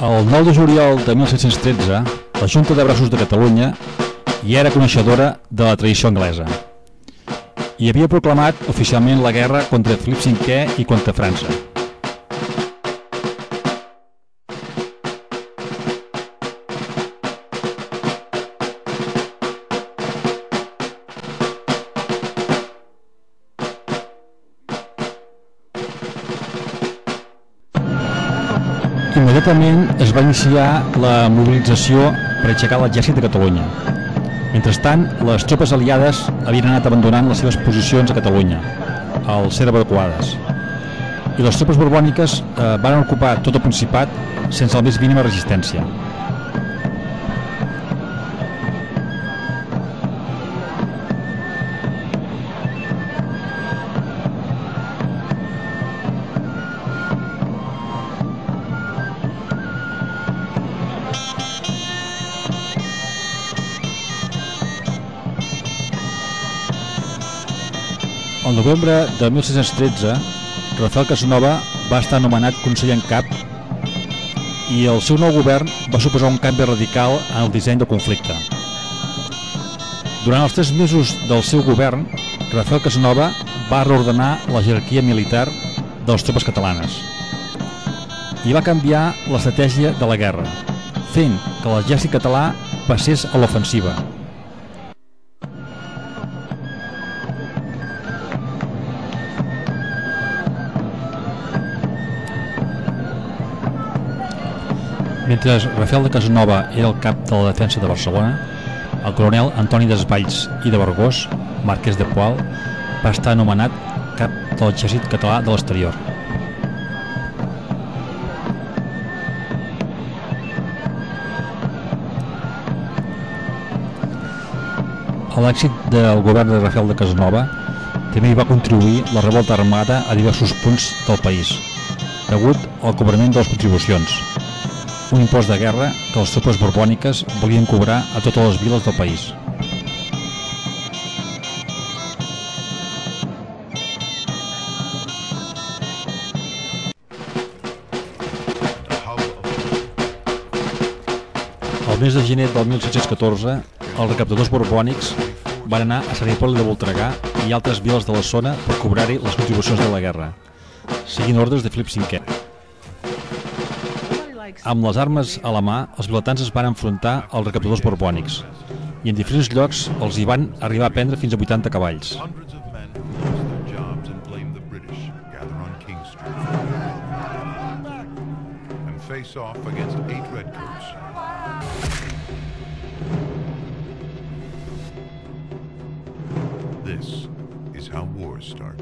El 9 de juliol de 1713, la Junta de Braços de Catalunya ja era coneixedora de la tradició anglesa i havia proclamat oficialment la guerra contra Felip V i contra França. Immediatament es va iniciar la mobilització per aixecar l'exèrcit de Catalunya. Mentrestant, les tropes aliades havien anat abandonant les seves posicions a Catalunya, al ser evacuades. I les tropes borbòniques van ocupar tot el Principat sense la més mínima resistència. El novembre de 1613, Rafael Casanova va estar nomenat conseller en cap i el seu nou govern va suposar un canvi radical en el disseny del conflicte. Durant els 3 mesos del seu govern, Rafael Casanova va reordenar la jerarquia militar de les tropes catalanes i va canviar l'estratègia de la guerra, fent que l'exèrcit català passés a l'ofensiva. Mentre Rafael de Casanova era el cap de la defensa de Barcelona, el coronel Antoni Desvalls i de Vergós, marquès de Poal, va estar nomenat cap de l'exèrcit català de l'exterior. A l'èxit del govern de Rafael de Casanova també hi va contribuir la revolta armada a diversos punts del país, degut al cobrament de les contribucions, un impost de guerra que les tropes borbòniques volien cobrar a totes les viles del país. El mes de gener del 1714, els recaptadors borbònics van anar a Sant Hipòlit de Voltregà i altres viles de la zona per cobrar-hi les contribucions de la guerra, seguint ordres de Felip V. Amb les armes a la mà, els vilatans es van enfrontar als recaptadors borbònics i en diferents llocs els hi van arribar a prendre fins a 80 cavalls. This is how wars start.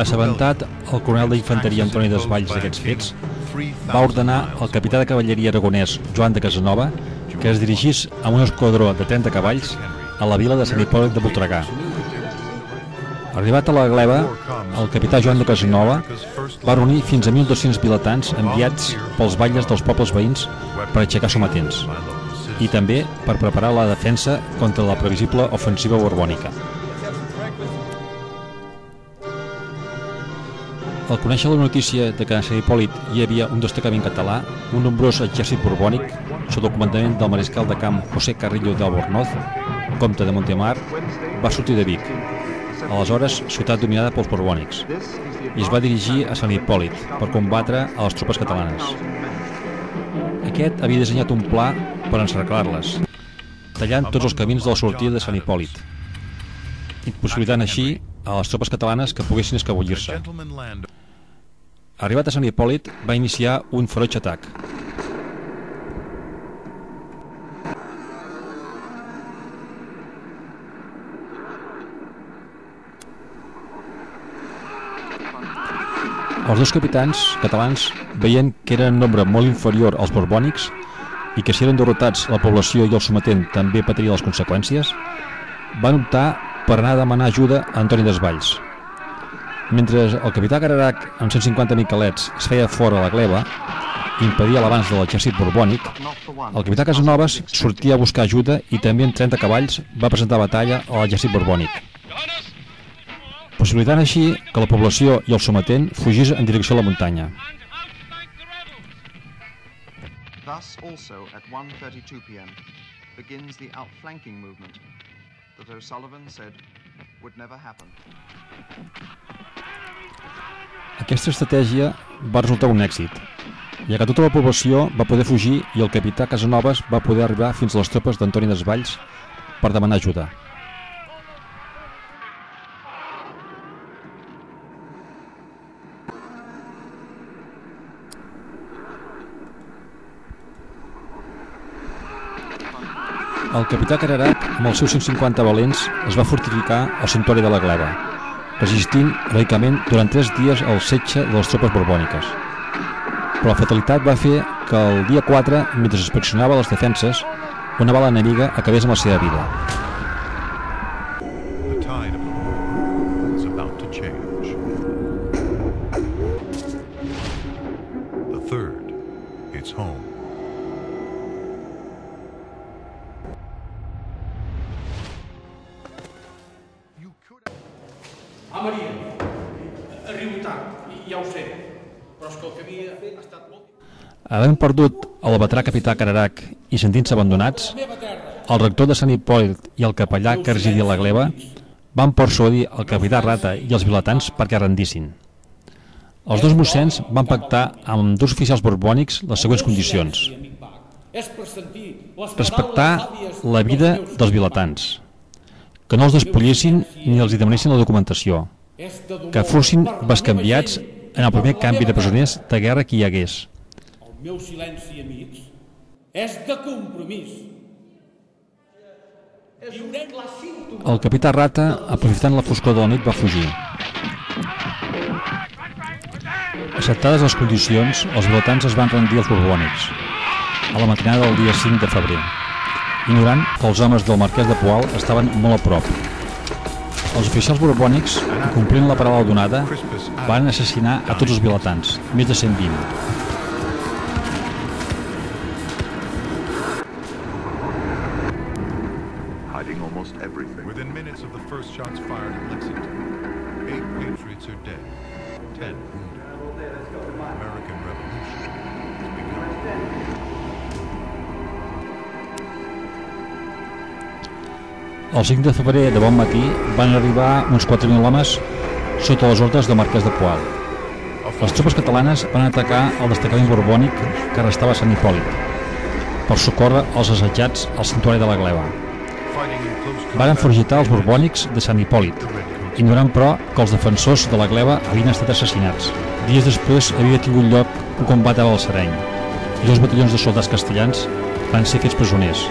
Assabentat, el coronel d'infanteria Antoni Desvalls d'aquests fets va ordenar al capità de cavalleria aragonès Joan de Casanova que es dirigís amb un esquadró de 30 cavalls a la vila de Sant Hipòlit de Voltregà. Arribat a la gleba, el capità Joan de Casanova va reunir fins a 1.200 vilatans enviats pels batlles dels pobles veïns per aixecar sometents i també per preparar la defensa contra la previsible ofensiva borbònica. Al conèixer la notícia de que a Sant Hipòlit hi havia un destacament català, un nombrós exèrcit borbònic, sota el comandament del mariscal de camp José Carrillo de Albornoz, comte de Montemar, va sortir de Vic, aleshores ciutat dominada pels borbònics, i es va dirigir a Sant Hipòlit per combatre a les tropes catalanes. Aquest havia dissenyat un pla per encerclar-les, tallant tots els camins de la sortida de Sant Hipòlit, impossibilitant així a les tropes catalanes que poguessin escabullir-se. Arribat a Sant Hipòlit, va iniciar un ferotge atac. Els dos capitans catalans, veient que eren en nombre molt inferior als borbònics i que si eren derrotats la població i el sometent també patiria les conseqüències, van optar per anar a demanar ajuda a Antoni Desvalls. Mentre el capità Cararac, amb 150 calets, es feia fora a la gleba i impedia l'avanç de l'exèrcit borbònic, el capità Casanovas sortia a buscar ajuda i també amb 30 cavalls va presentar batalla a l'exèrcit borbònic, possibilitant així que la població i el sometent fugís en direcció a la muntanya. Thus also at 1:32 p.m. begins the outflanking movement that O'Sullivan said would never happen. Aquesta estratègia va resultar un èxit, ja que tota la població va poder fugir i el capità Casanovas va poder arribar fins a les tropes d'Antoni Desvalls per demanar ajuda. El capità Cararac, amb els seus 150 valents, es va fortificar al santuari de la Gleva, resistint heroicament durant 3 dies al setge de les tropes borbòniques. Però la fatalitat va fer que el dia 4, mentre inspeccionava les defenses, una bala enemiga acabés amb la seva vida. The tide of the war is about to change. The third, it's home. Maria, arribo tard, ja ho sé, però és que el camí ha estat molt... Havent perdut el veterà capità Cararac i sentint-se abandonats, el rector de Sant Hipòlit i el capellà que residia a la Gleva van persuadir el capità Rata i els vilatans perquè rendissin. Els dos mossens van pactar amb 2 oficials borbònics les següents condicions: respectar la vida dels vilatans, que no els despullissin ni els demanessin la documentació, que fossin bescanviats en el primer canvi de presoners de guerra que hi hagués. El meu silenci, amics, és de compromís. El capità Rata, aprofitant la foscor de la nit, va fugir. Acceptades les condicions, els vilatans es van rendir als borbònics a la matinada del dia 5 de febrer, ignorant que els homes del marquès de Poal estaven molt a prop. Els oficials borbònics, complint la paraula donada, van assassinar a tots els vilatans, més de 120. Within minutes of the first shots fired at Lexington, 8 patriots are dead, 10 wounded. American Revolution has begun. El 5 de febrer, de bon matí, van arribar uns 4.000 homes sota les ordres del marquès de Poal. Les tropes catalanes van atacar el destacament borbònic que restava a Sant Hipòlit per socórrer els assetjats al santuari de la Gleva. Varen foragitar els borbònics de Sant Hipòlit, ignorant però que els defensors de la Gleva havien estat assassinats. Dies després havia tingut lloc un combat a Balsareny i 2 batallons de soldats castellans van ser fets presoners.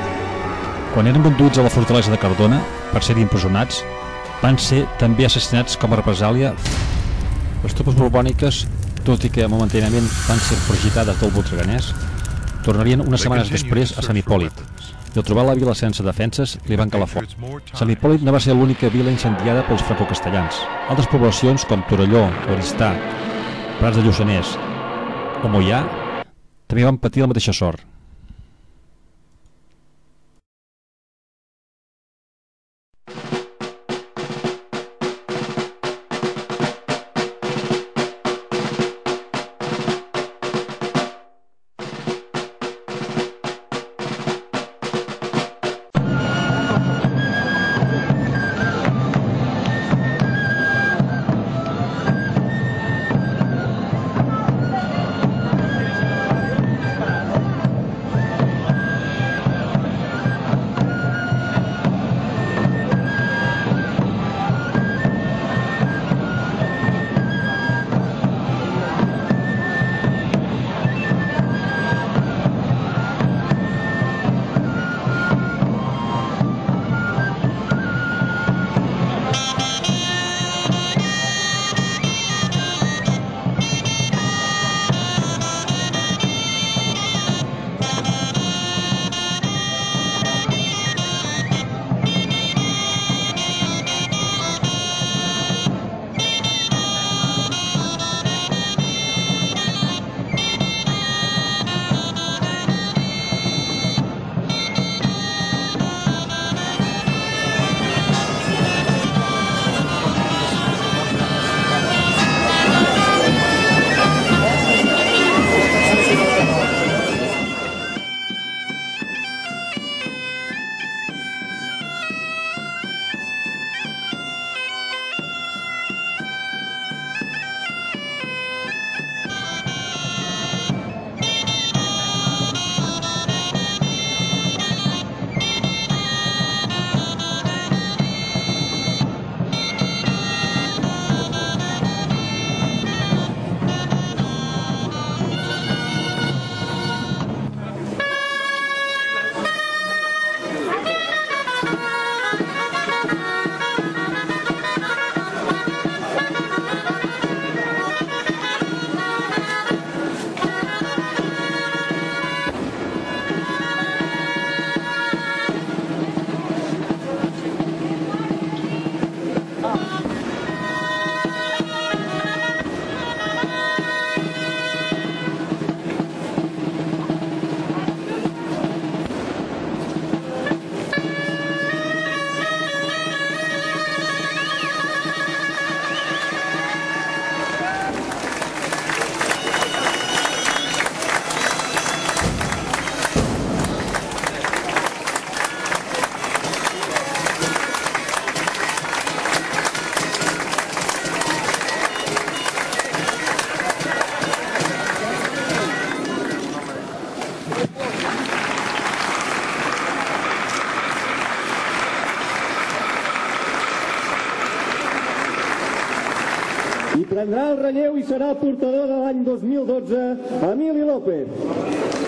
Quan eren conduïts a la fortalesa de Cardona per ser empresonats, van ser també assassinats com a represàlia. Les tropes borbòniques, tot i que momentàniament van ser foragitades del Voltreganès, tornarien unes setmanes després a Sant Hipòlit, i al trobar la vila sense defenses li van calar foc. Sant Hipòlit no va ser l'única vila incendiada pels francocastellans. Altres poblacions com Torelló, Oristà, Prats de Lluçanès o Moià també van patir la mateixa sort. Prendrà el relleu i serà el portador de l'any 2012, Emili López.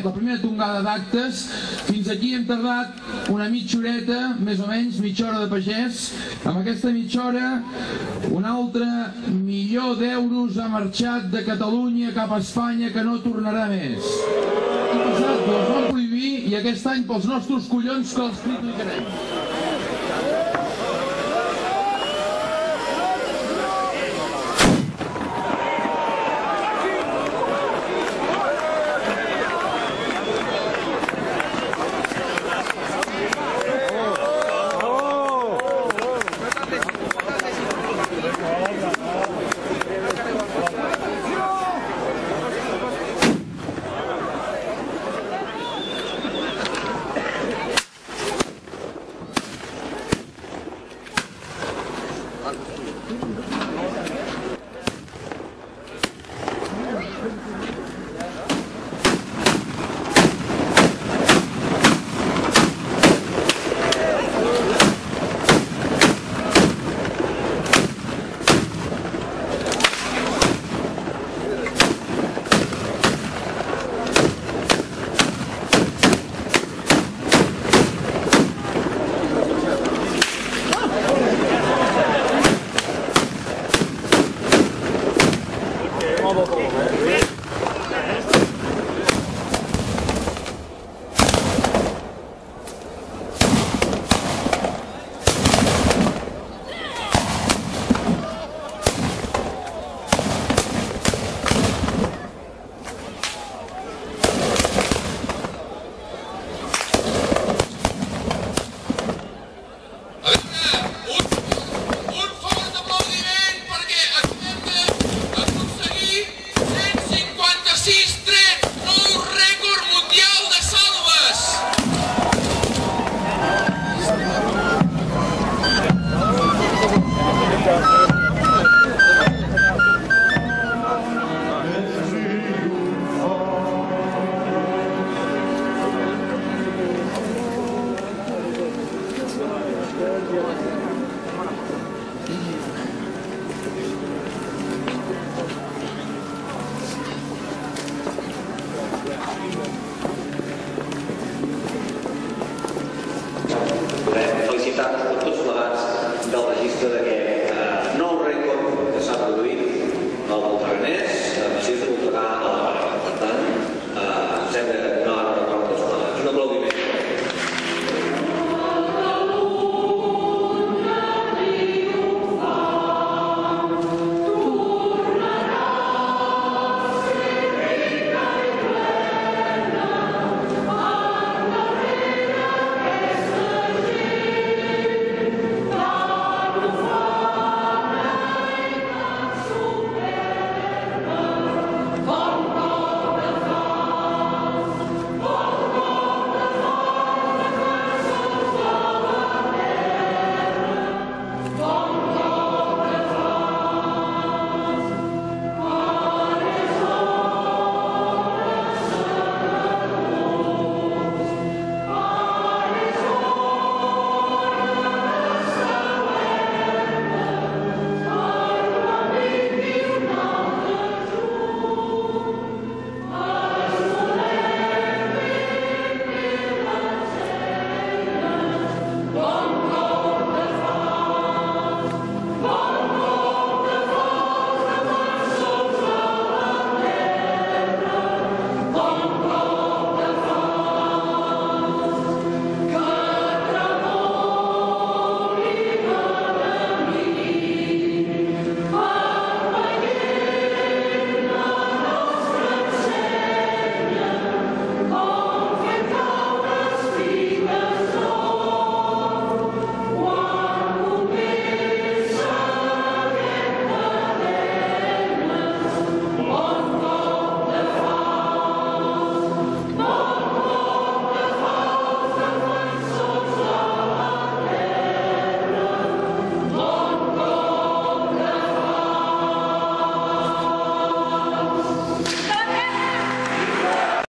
la primera tongada d'actes. Fins aquí hem tardat una mitja horeta, més o menys, mitja hora de pagès. Amb aquesta mitja hora, un altre $1.000.000 ha marxat de Catalunya cap a Espanya, que no tornarà més. L'any passat els van prohibir i aquest any pels nostres collons que els triplicarem.